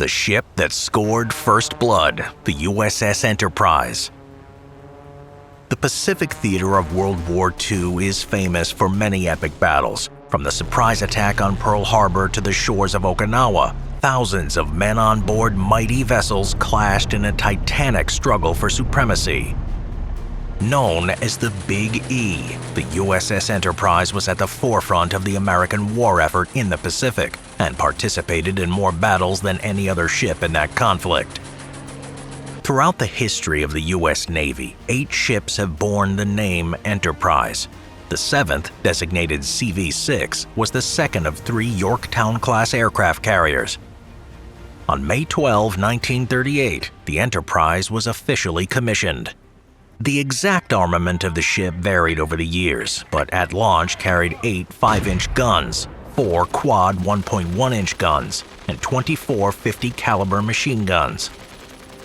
the ship that scored first blood, the USS Enterprise. The Pacific theater of World War II is famous for many epic battles. From the surprise attack on Pearl Harbor to the shores of Okinawa, thousands of men on board mighty vessels clashed in a titanic struggle for supremacy. Known as the Big E, the USS Enterprise was at the forefront of the American war effort in the Pacific and participated in more battles than any other ship in that conflict. Throughout the history of the U.S. Navy, 8 ships have borne the name Enterprise. The 7th, designated CV-6, was the second of 3 Yorktown-class aircraft carriers. On May 12, 1938, the Enterprise was officially commissioned. The exact armament of the ship varied over the years, but at launch carried 8 5-inch guns, 4 quad 1.1-inch guns, and 24 50-caliber machine guns.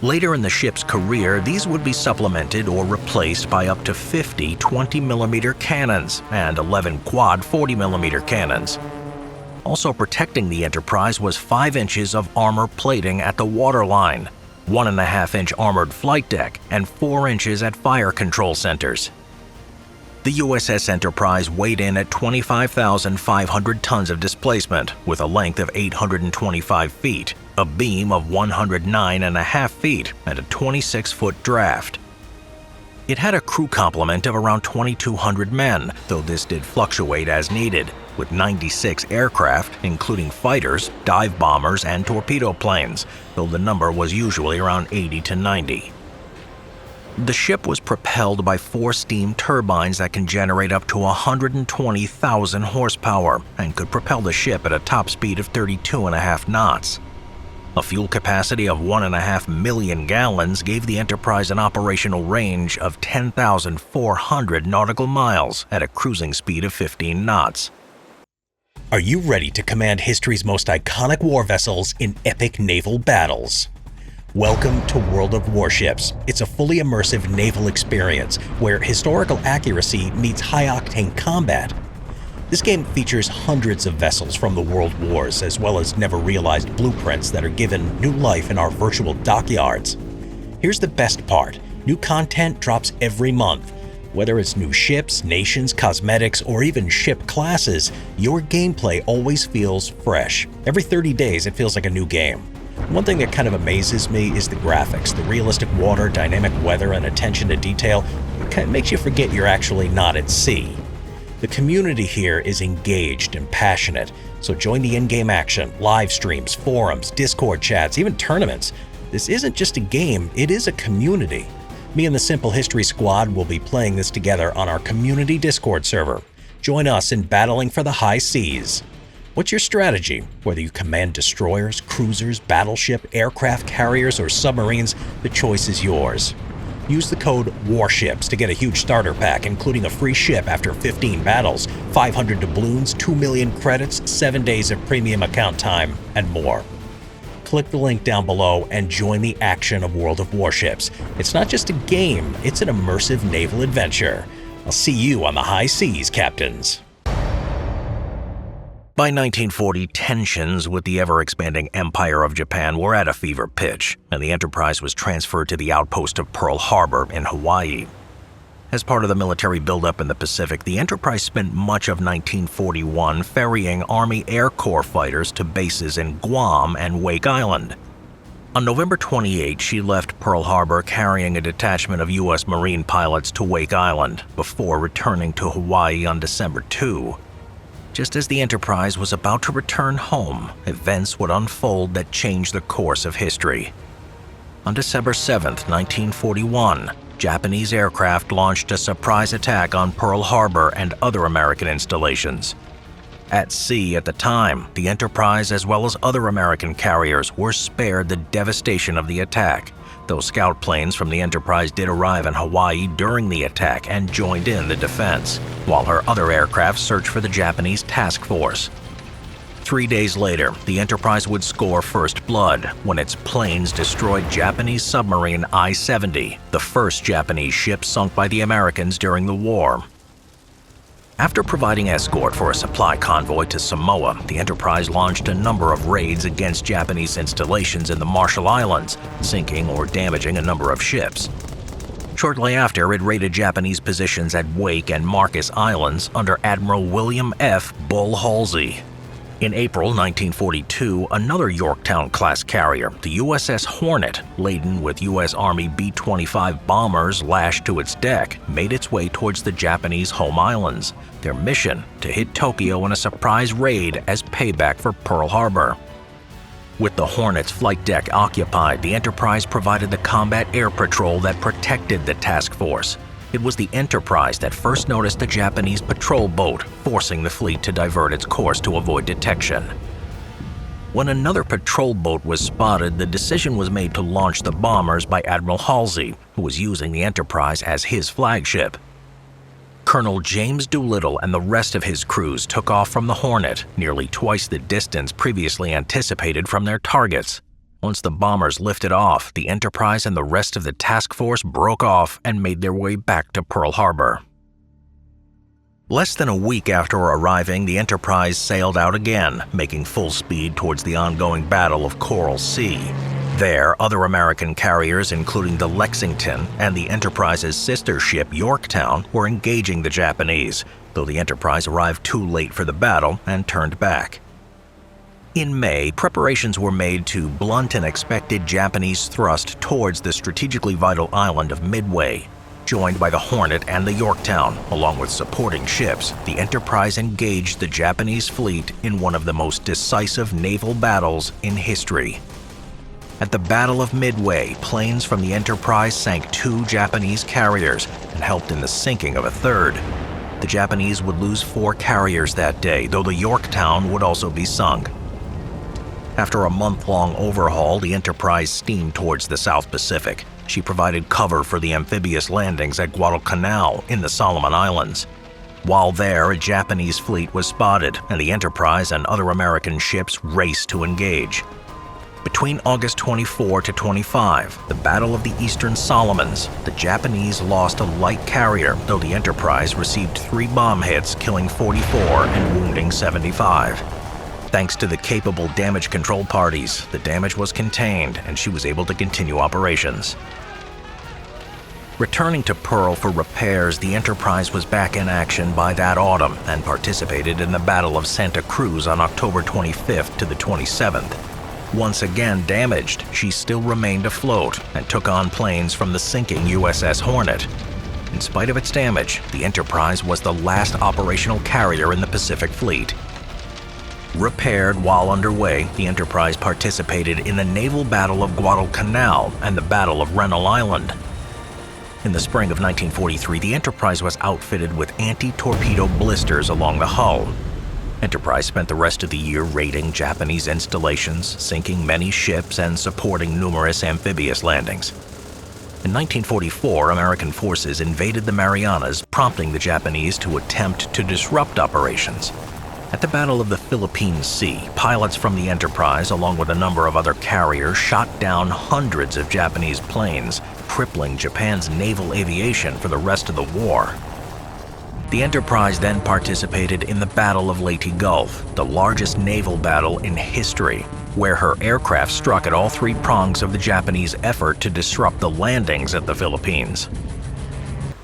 Later in the ship's career, these would be supplemented or replaced by up to 50 20mm cannons and 11 quad 40mm cannons. Also protecting the Enterprise was 5 inches of armor plating at the waterline, 1.5-inch armored flight deck, and 4 inches at fire control centers. The USS Enterprise weighed in at 25,500 tons of displacement, with a length of 825 feet, a beam of 109.5 feet, and a 26-foot draft. It had a crew complement of around 2,200 men, though this did fluctuate as needed, with 96 aircraft, including fighters, dive bombers, and torpedo planes, though the number was usually around 80 to 90. The ship was propelled by 4 steam turbines that can generate up to 120,000 horsepower and could propel the ship at a top speed of 32.5 knots. A fuel capacity of 1.5 million gallons gave the Enterprise an operational range of 10,400 nautical miles at a cruising speed of 15 knots. Are you ready to command history's most iconic war vessels in epic naval battles? Welcome to World of Warships. It's a fully immersive naval experience where historical accuracy meets high-octane combat. This game features hundreds of vessels from the World Wars, as well as never-realized blueprints that are given new life in our virtual dockyards. Here's the best part. New content drops every month. Whether it's new ships, nations, cosmetics, or even ship classes, your gameplay always feels fresh. Every 30 days, it feels like a new game. One thing that kind of amazes me is the graphics. The realistic water, dynamic weather, and attention to detail kind of makes you forget you're actually not at sea. The community here is engaged and passionate, so join the in-game action, live streams, forums, Discord chats, even tournaments. This isn't just a game, it is a community. Me and the Simple History Squad will be playing this together on our community Discord server. Join us in battling for the high seas. What's your strategy? Whether you command destroyers, cruisers, battleship, aircraft carriers, or submarines, the choice is yours. Use the code WARSHIPS to get a huge starter pack, including a free ship after 15 battles, 500 doubloons, 2 million credits, 7 days of premium account time, and more. Click the link down below and join the action of World of Warships. It's not just a game, it's an immersive naval adventure. I'll see you on the high seas, captains. By 1940, tensions with the ever-expanding Empire of Japan were at a fever pitch, and the Enterprise was transferred to the outpost of Pearl Harbor in Hawaii. As part of the military buildup in the Pacific, the Enterprise spent much of 1941 ferrying Army Air Corps fighters to bases in Guam and Wake Island. On November 28, she left Pearl Harbor carrying a detachment of U.S. Marine pilots to Wake Island before returning to Hawaii on December 2. Just as the Enterprise was about to return home, events would unfold that changed the course of history. On December 7, 1941, Japanese aircraft launched a surprise attack on Pearl Harbor and other American installations. At sea at the time, the Enterprise as well as other American carriers were spared the devastation of the attack, though scout planes from the Enterprise did arrive in Hawaii during the attack and joined in the defense, while her other aircraft searched for the Japanese task force. 3 days later, the Enterprise would score first blood when its planes destroyed Japanese submarine I-70, the first Japanese ship sunk by the Americans during the war. After providing escort for a supply convoy to Samoa, the Enterprise launched a number of raids against Japanese installations in the Marshall Islands, sinking or damaging a number of ships. Shortly after, it raided Japanese positions at Wake and Marcus Islands under Admiral William F. Bull Halsey. In April 1942, another Yorktown-class carrier, the USS Hornet, laden with U.S. Army B-25 bombers lashed to its deck, made its way towards the Japanese home islands. Their mission, to hit Tokyo in a surprise raid as payback for Pearl Harbor. With the Hornet's flight deck occupied, the Enterprise provided the combat air patrol that protected the task force. It was the Enterprise that first noticed a Japanese patrol boat, forcing the fleet to divert its course to avoid detection. When another patrol boat was spotted, the decision was made to launch the bombers by Admiral Halsey, who was using the Enterprise as his flagship. Colonel James Doolittle and the rest of his crews took off from the Hornet, nearly twice the distance previously anticipated from their targets. Once the bombers lifted off, the Enterprise and the rest of the task force broke off and made their way back to Pearl Harbor. Less than a week after arriving, the Enterprise sailed out again, making full speed towards the ongoing Battle of Coral Sea. There, other American carriers, including the Lexington and the Enterprise's sister ship Yorktown, were engaging the Japanese, though the Enterprise arrived too late for the battle and turned back. In May, preparations were made to blunt an expected Japanese thrust towards the strategically vital island of Midway. Joined by the Hornet and the Yorktown, along with supporting ships, the Enterprise engaged the Japanese fleet in one of the most decisive naval battles in history. At the Battle of Midway, planes from the Enterprise sank 2 Japanese carriers and helped in the sinking of a third. The Japanese would lose 4 carriers that day, though the Yorktown would also be sunk. After a month-long overhaul, the Enterprise steamed towards the South Pacific. She provided cover for the amphibious landings at Guadalcanal in the Solomon Islands. While there, a Japanese fleet was spotted, and the Enterprise and other American ships raced to engage. Between August 24 to 25, the Battle of the Eastern Solomons, the Japanese lost a light carrier, though the Enterprise received 3 bomb hits, killing 44 and wounding 75. Thanks to the capable damage control parties, the damage was contained and she was able to continue operations. Returning to Pearl for repairs, the Enterprise was back in action by that autumn and participated in the Battle of Santa Cruz on October 25th to the 27th. Once again damaged, she still remained afloat and took on planes from the sinking USS Hornet. In spite of its damage, the Enterprise was the last operational carrier in the Pacific Fleet. Repaired while underway, the Enterprise participated in the naval battle of Guadalcanal and the Battle of Rennell Island. In the spring of 1943, the Enterprise was outfitted with anti-torpedo blisters along the hull. Enterprise spent the rest of the year raiding Japanese installations, sinking many ships, and supporting numerous amphibious landings. In 1944, American forces invaded the Marianas, prompting the Japanese to attempt to disrupt operations. At the Battle of the Philippine Sea, pilots from the Enterprise, along with a number of other carriers, shot down hundreds of Japanese planes, crippling Japan's naval aviation for the rest of the war. The Enterprise then participated in the Battle of Leyte Gulf, the largest naval battle in history, where her aircraft struck at all 3 prongs of the Japanese effort to disrupt the landings at the Philippines.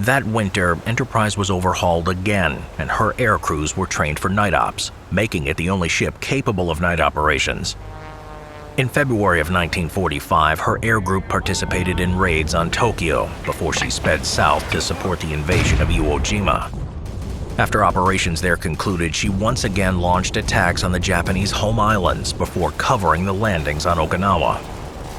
That winter, Enterprise was overhauled again, and her air crews were trained for night ops, making it the only ship capable of night operations. In February of 1945, her air group participated in raids on Tokyo before she sped south to support the invasion of Iwo Jima. After operations there concluded, she once again launched attacks on the Japanese home islands before covering the landings on Okinawa.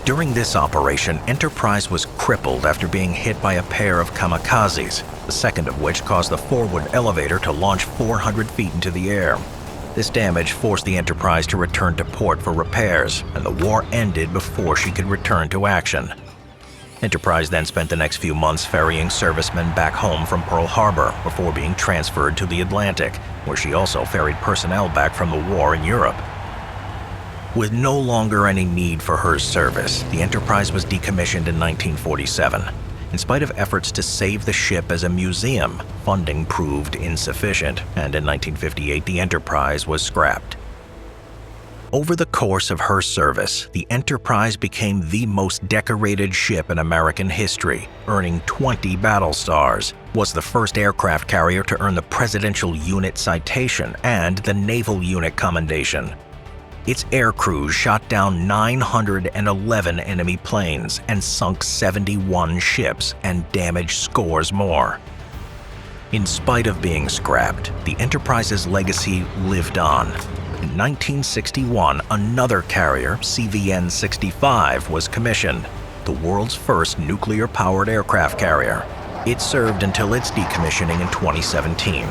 During this operation, Enterprise was crippled after being hit by a pair of kamikazes, the second of which caused the forward elevator to launch 400 feet into the air. This damage forced the Enterprise to return to port for repairs, and the war ended before she could return to action. Enterprise then spent the next few months ferrying servicemen back home from Pearl Harbor before being transferred to the Atlantic, where she also ferried personnel back from the war in Europe. With no longer any need for her service, the Enterprise was decommissioned in 1947. In spite of efforts to save the ship as a museum, funding proved insufficient, and in 1958 the Enterprise was scrapped. Over the course of her service, the Enterprise became the most decorated ship in American history, earning 20 battle stars, was the first aircraft carrier to earn the Presidential Unit Citation and the Naval Unit Commendation. Its air crews shot down 911 enemy planes and sunk 71 ships and damaged scores more. In spite of being scrapped, the Enterprise's legacy lived on. In 1961, another carrier, CVN-65, was commissioned, the world's first nuclear-powered aircraft carrier. It served until its decommissioning in 2017.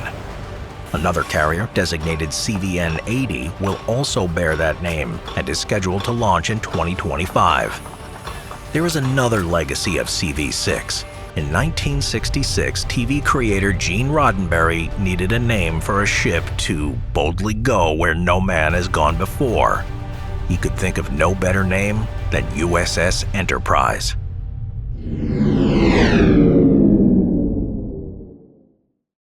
Another carrier, designated CVN-80, will also bear that name and is scheduled to launch in 2025. There is another legacy of CV-6. In 1966, TV creator Gene Roddenberry needed a name for a ship to boldly go where no man has gone before. He could think of no better name than USS Enterprise.